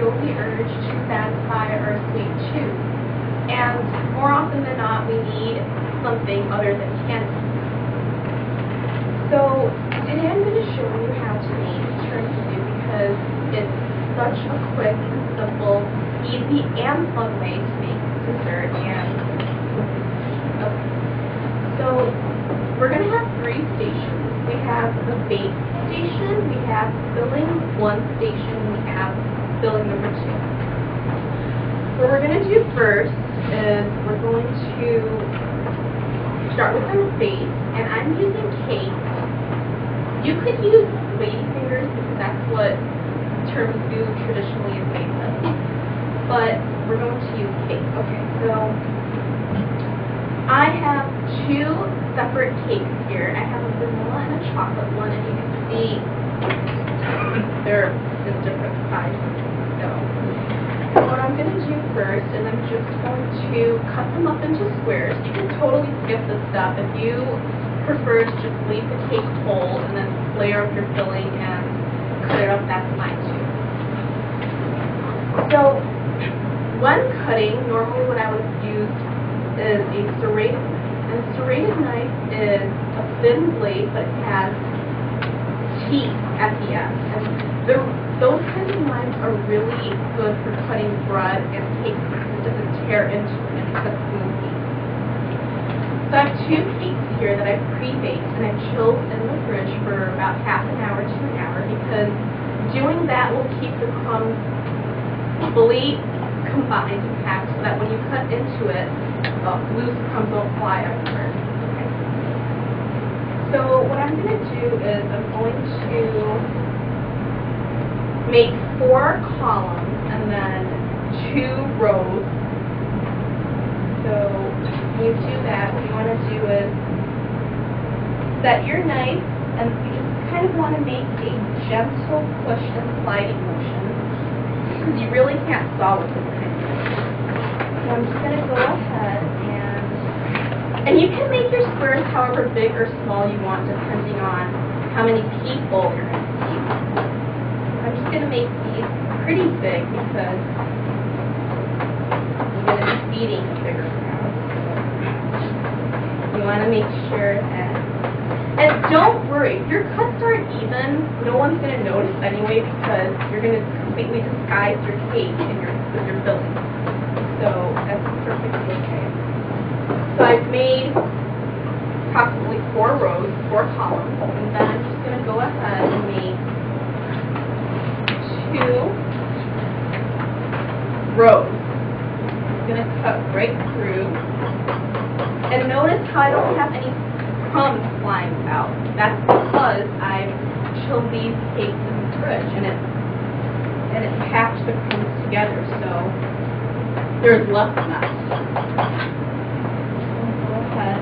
feel the urge to satisfy our sweet tooth. And more often than not, we need something other than candy. So today I'm going to show you how to make tiramisu because it's such a quick and simple, easy, and fun way to make dessert. So we're going to have 3 stations. We have the bake station, we have filling 1 station, we have filling number 2. What we're going to do first is we're going to start with our base, and I'm using cake. You could use ladyfingers because that's what tiramisu traditionally is made with, but we're going to use cake. Okay, so I have 2 separate cakes here. I have a vanilla and a chocolate one, and you can see they're in different sizes. So what I'm going to do first is I'm just going to cut them up into squares. You can totally skip this step if you prefer to just leave the cake whole and then layer up your filling and cut it up. That's fine too. So when cutting, normally what I would use is a serrated knife. And a serrated knife is a thin blade, but it has teeth at the end. And those kinds of knives are really good for cutting bread and cake because it doesn't tear into it and cuts smoothly. So I have 2 cakes here that I've pre-baked and I've chilled in the fridge for about half an hour to an hour because doing that will keep the crumbs fully combined and packed so that when you cut into it, loose crumbs don't fly everywhere. Okay. So what I'm going to do is I'm going to make 4 columns and then 2 rows. So when you do that, what you want to do is set your knife, and you just kind of want to make a gentle push and sliding motion because you really can't saw with this kind of thing. So I'm just going to go ahead and you can make your squares however big or small you want depending on how many people you're going to feed. I'm just going to make these pretty big because I'm going to be feeding a bigger crowd. So you want to make sure that, and don't worry, if your cuts aren't even, no one's going to notice anyway because you're going to completely disguise your cake with your filling. So that's perfectly okay. So I've made approximately 4 rows, 4 columns, and then I'm just going to go ahead and make 2 rows. I'm going to cut right through. And notice how I don't have any crumbs flying out. That's because I've chilled these cakes in the fridge and it packed the crumbs together, so there's less mess. Okay.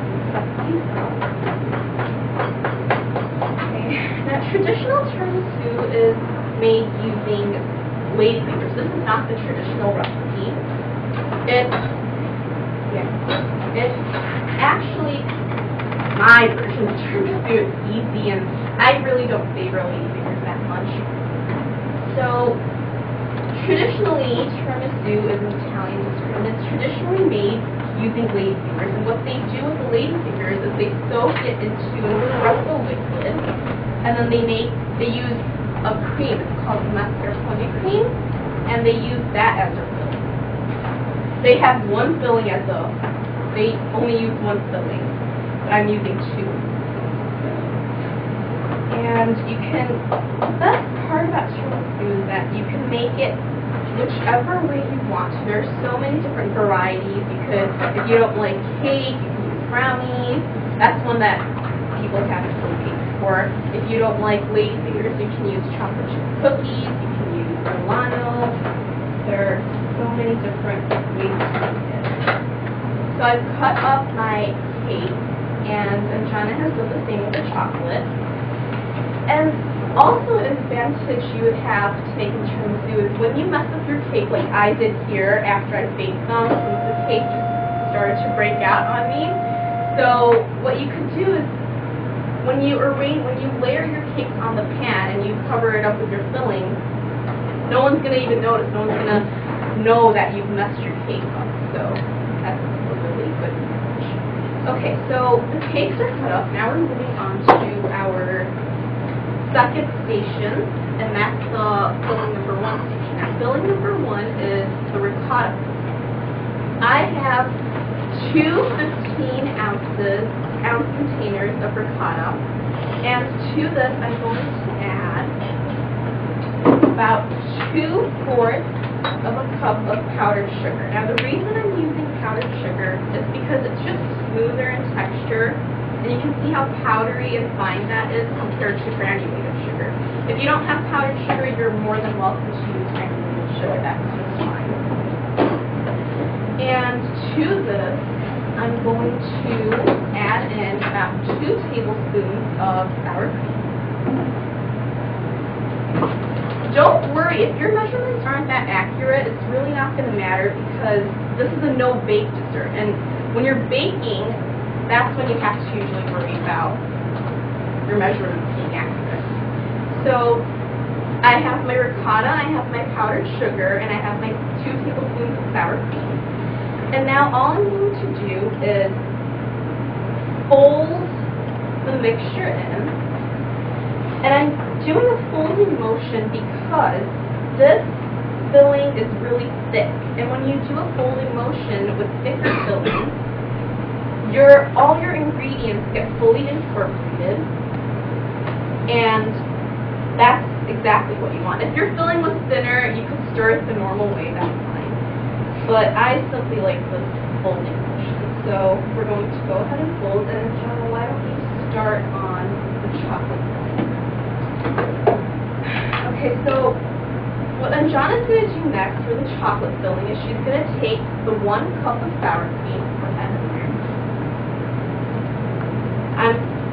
Now, traditional tiramisu is made using ladyfingers. This is not the traditional recipe. It's actually my version of tiramisu. It's easy, and I really don't favor ladyfingers that much. So, traditionally, tiramisu is an Italian dessert, and it's traditionally made using ladyfingers, and what they do with the ladyfingers is they soak it into an espresso liquid, and then they use a cream. It's called mascarpone cream, and they use that as their filling. They have 1 filling they only use 1 filling, but I'm using 2. And you can, the best part about tiramisu is that you can make it whichever way you want to. There's so many different varieties. You could, if you don't like cake, you can use brownies. That's one that people have actually baked for. If you don't like ladyfingers, you can use chocolate chip cookies. You can use Milano. There are so many different ways to make it. So I've cut up my cake, and Jana has done the same with the chocolate. And also, an advantage you would have to make in tiramisu is when you mess up your cake, like I did here after I baked them, since the cake just started to break out on me. So what you could do is when you layer your cake on the pan and you cover it up with your filling, no one's going to even notice. No one's going to know that you've messed your cake up. So that's a really good approach. Okay, so the cakes are cut up. Now we're moving on to our second station, and that's the filling number 1 station. Now, filling number 1 is the ricotta. I have 2 15-ounce containers of ricotta, and to this I'm going to add about 2/4 of a cup of powdered sugar. Now, the reason I'm using powdered sugar is because it's just smoother in texture, and you can see how powdery and fine that is compared to granulated sugar. If you don't have powdered sugar, you're more than welcome to use granulated sugar. That's just fine. And to this, I'm going to add in about 2 tablespoons of sour cream. Don't worry, if your measurements aren't that accurate, it's really not going to matter because this is a no-bake dessert. And when you're baking, that's when you have to usually worry about your measurements being accurate. So I have my ricotta, I have my powdered sugar, and I have my 2 tablespoons of sour cream. And now all I'm going to do is fold the mixture in. And I'm doing a folding motion because this filling is really thick. And when you do a folding motion with thicker filling, all your ingredients get fully incorporated. And that's exactly what you want. If your filling was thinner, you could stir it the normal way, that's fine. But I simply like this folding motion. So we're going to go ahead and fold, and Jenna, why don't you start on the chocolate filling? Okay, so what Anjana's going to do next for the chocolate filling is she's going to take the 1 cup of sour cream, put that in there.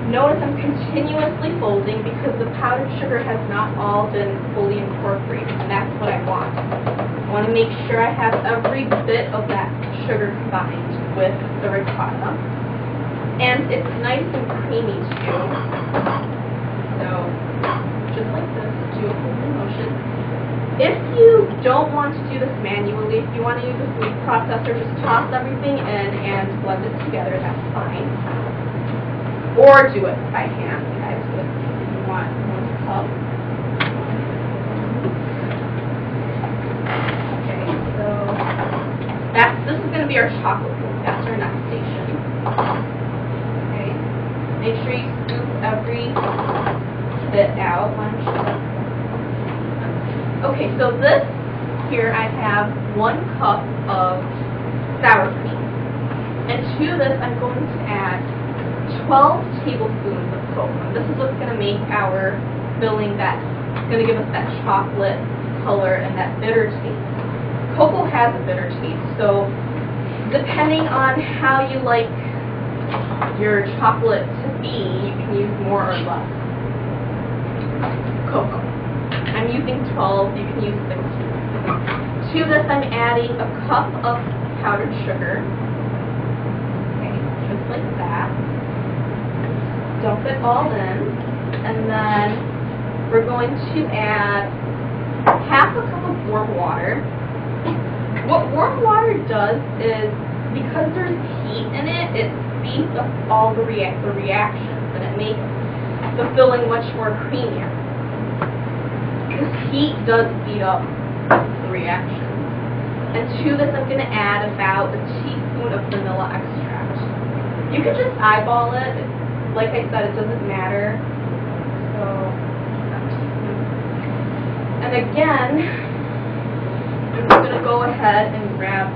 Notice I'm continuously folding because the powdered sugar has not all been fully incorporated, and that's what I want. I want to make sure I have every bit of that sugar combined with the ricotta. And it's nice and creamy too. So, just like this, do a folding motion. If you don't want to do this manually, if you want to use a food processor, just toss everything in and blend it together, that's fine. Or do it by hand, guys, if you want 1 cup. Okay, so this is going to be our chocolate filling. That's our next station. Okay, make sure you scoop every bit out. Okay, so this here I have 1 cup of sour cream. And to this I'm going to add 12 tablespoons of cocoa. This is what's going to make our filling that's going to give us that chocolate color and that bitter taste. Cocoa has a bitter taste, so depending on how you like your chocolate to be, you can use more or less cocoa. I'm using 12, you can use 16. To this I'm adding a cup of powdered sugar. Okay, just like that. Dump it all in, and then we're going to add half a cup of warm water. What warm water does is, because there's heat in it, it speeds up all the reactions, and it makes the filling much more creamier. Because heat does speed up the reactions. And to this I'm going to add about a teaspoon of vanilla extract. You can just eyeball it. Like I said, it doesn't matter. So, and again, I'm just going to go ahead and grab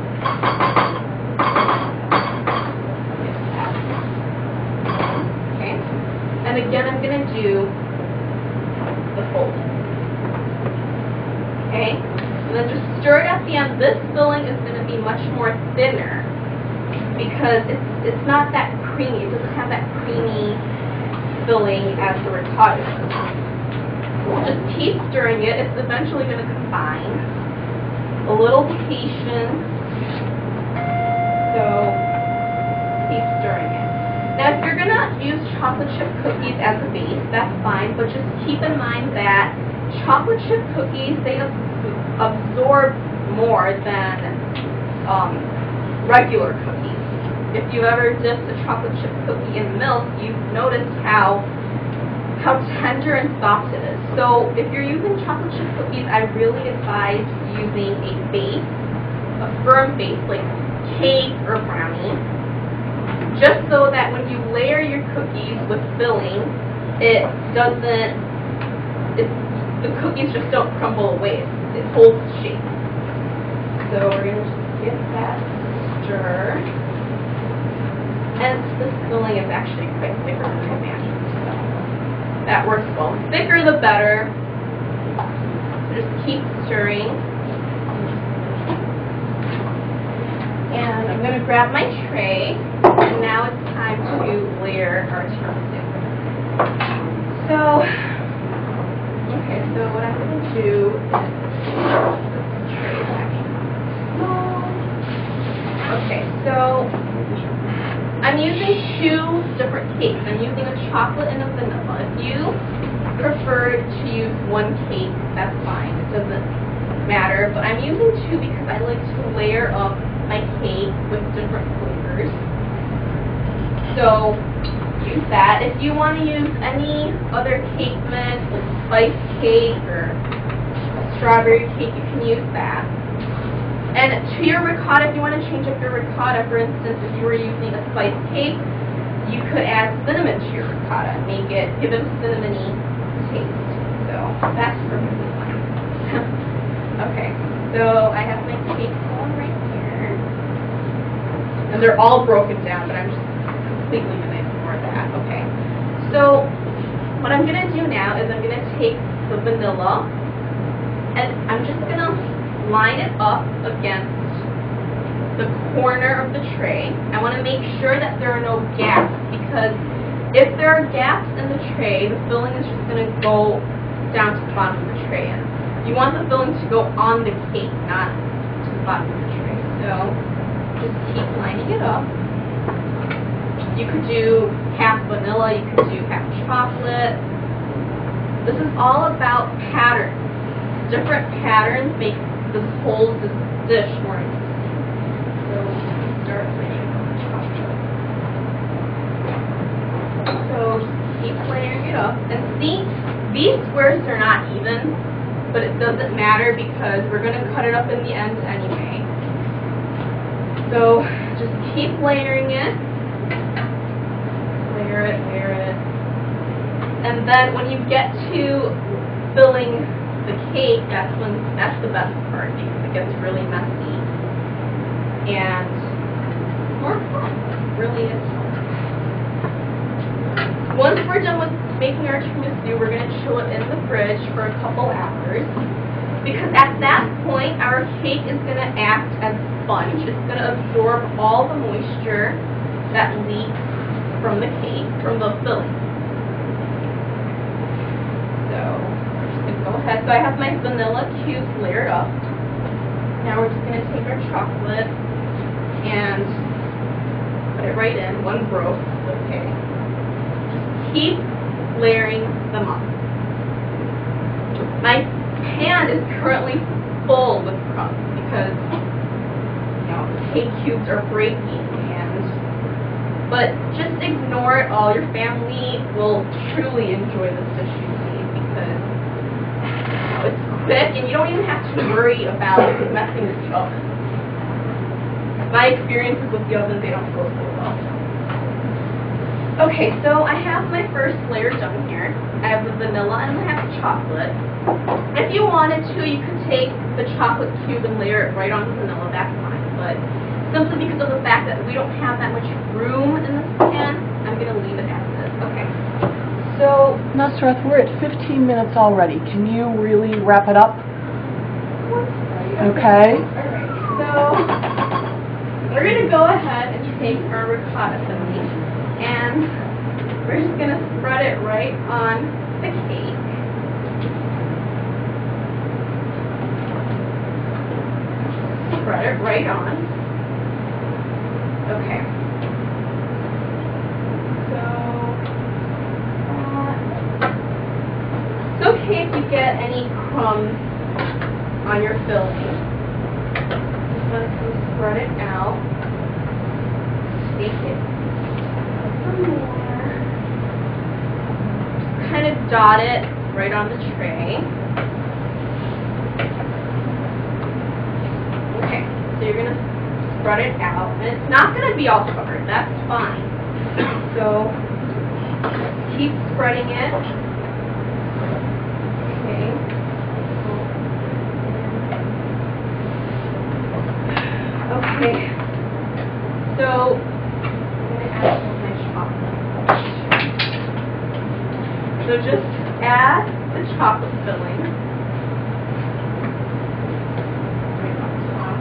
okay. And again, I'm going to do the folding. Okay? And then just stir it at the end. This filling is going to be much more thinner because it's not that creamy. It doesn't have that creamy filling as the ricotta does. We'll just keep stirring it. It's eventually going to combine. A little patience. So keep stirring it. Now, if you're going to use chocolate chip cookies as a base, that's fine. But just keep in mind that chocolate chip cookies, they absorb absorb more than regular cookies. If you've ever dipped a chocolate chip cookie in milk, you've noticed how tender and soft it is. So if you're using chocolate chip cookies, I really advise using a base, a firm base like cake or brownie, just so that when you layer your cookies with filling, the cookies just don't crumble away. It holds shape. So we're going to just get that stir. And this filling is actually quite thicker than I imagined, so that works well. The thicker the better. So just keep stirring. And I'm going to grab my tray, and now it's time to layer our tiramisu. So, okay, so what I'm going to do is tray is actually small. Okay, so I'm using two different cakes. I'm using a chocolate and a vanilla. If you prefer to use one cake, that's fine. It doesn't matter. But I'm using two because I like to layer up my cake with different flavors. So use that. If you want to use any other cake mix, like spice cake or a strawberry cake, you can use that. And to your ricotta, if you want to change up your ricotta, for instance, if you were using a spice cake, you could add cinnamon to your ricotta and give it a cinnamony taste. So that's perfectly fine. Okay, so I have my cake on right here. And they're all broken down, but I'm just completely going to ignore that. Okay, so what I'm going to do now is I'm going to take the vanilla, and I'm just going to line it up against the corner of the tray. I want to make sure that there are no gaps, because if there are gaps in the tray, the filling is just going to go down to the bottom of the tray. And you want the filling to go on the cake, not to the bottom of the tray. So just keep lining it up. You could do half vanilla, you could do half chocolate. This is all about patterns. Different patterns make this whole dish more interesting. So start layering on the chocolate. So just keep layering it up. And see, these squares are not even, but it doesn't matter because we're going to cut it up in the end anyway. So just keep layering it. Layer it, layer it. And then when you get to filling the cake, that's the best part, because it gets really messy and more fun. It really is fun. Once we're done with making our tiramisu, we're going to chill it in the fridge for a couple hours, because at that point our cake is going to act as a sponge. It's going to absorb all the moisture that leaks from the cake, from the filling. Go ahead. So I have my vanilla cubes layered up. Now we're just going to take our chocolate and put it right in. One broke. Okay. Just keep layering them up. My pan is currently full with crumbs because, you know, the cake cubes are breaking. But just ignore it all. Your family will truly enjoy this dish you made, because it's quick, and you don't even have to worry about messing with the oven. My experiences with the oven, they don't go so well. Okay, so I have my first layer done here. I have the vanilla and I have the chocolate. If you wanted to, you could take the chocolate cube and layer it right on the vanilla, that's fine. But simply because of the fact that we don't have that much room in this pan, I'm going to leave it as is. Okay. So, Nusrat, we're at 15 minutes already. Can you really wrap it up? Okay. Alright, so we're going to go ahead and take our ricotta filling, and we're just going to spread it right on the cake. Spread it right on. Okay. It's okay if you get any crumbs on your filling. Just want to spread it out. Take it some more. Just kind of dot it right on the tray. Okay, so you're going to spread it out. And it's not going to be all covered. That's fine. So keep spreading it. Okay. Okay. So I'm going to add some of my chocolate. So just add the chocolate filling. Right on top.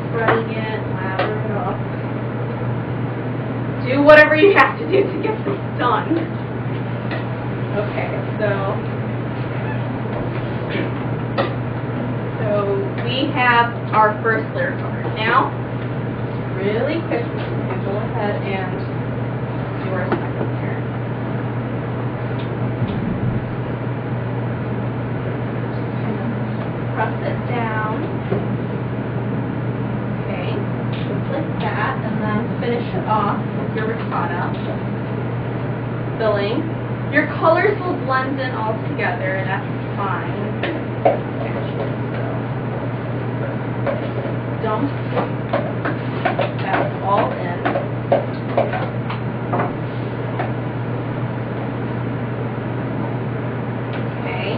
Spreading it, lather it up. Do whatever you have to do to get this done. Okay, so we have our first layer covered. Now, really quick, we can go ahead and do our second layer. Press it down. Okay, just like that, and then finish it off with your ricotta filling. Your colors will blend in all together, and that's fine. Dump that all in. Okay.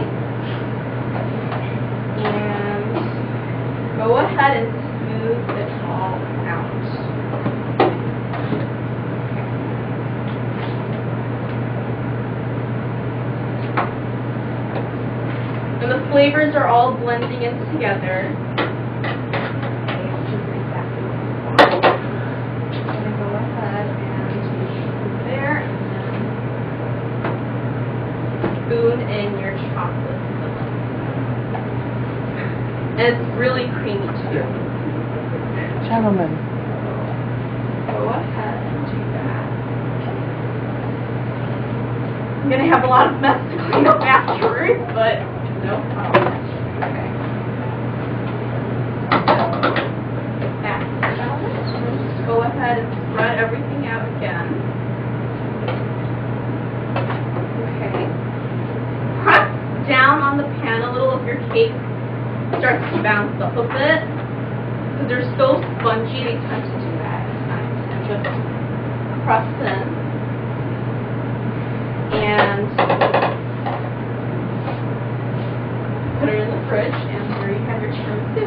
And go ahead and smooth it all out. And the flavors are all blending in together. Spoon in your chocolate filling. And it's really creamy too. Gentlemen. Go ahead and do that. I'm going to have a lot of mess to clean up afterwards, but no problem. Okay. Just go ahead and spread everything out again. Down on the pan a little if your cake starts to bounce up a bit. Because they're so spongy, they tend to do that at times. And just press in. And put it in the fridge, and there you have your tiramisu.